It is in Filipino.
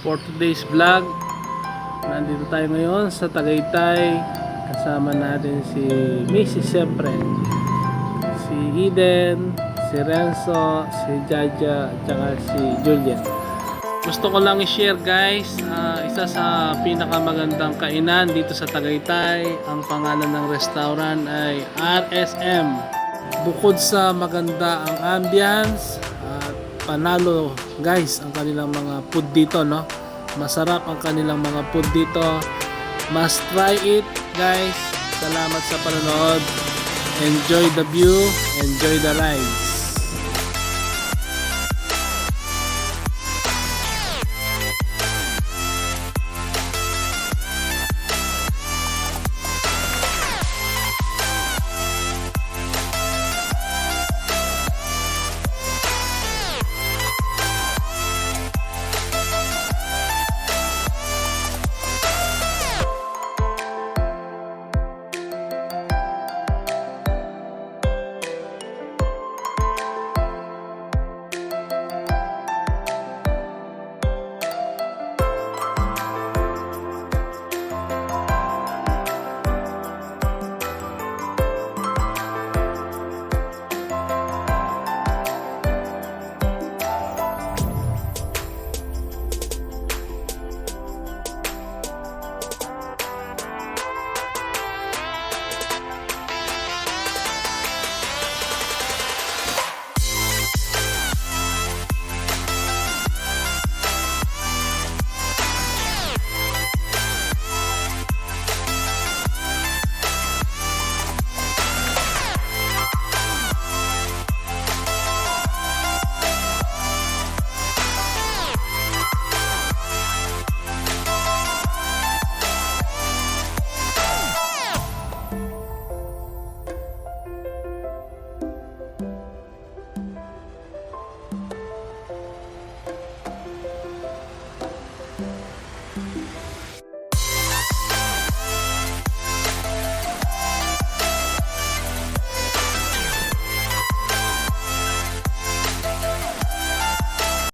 for today's vlog. Nandito tayo ngayon sa Tagaytay. Kasama natin si Mrs. siyempre, si Eden, si Renzo, si Jaja, at si Juliet. Gusto ko lang i-share guys, isa sa pinakamagandang kainan dito sa Tagaytay. Ang pangalan ng restaurant ay RSM. Bukod sa maganda ang ambience at panalo guys ang kanilang mga food dito, no? Masarap ang kanilang mga food dito. Must try it guys. Salamat sa panonood. Enjoy the view, enjoy the rides.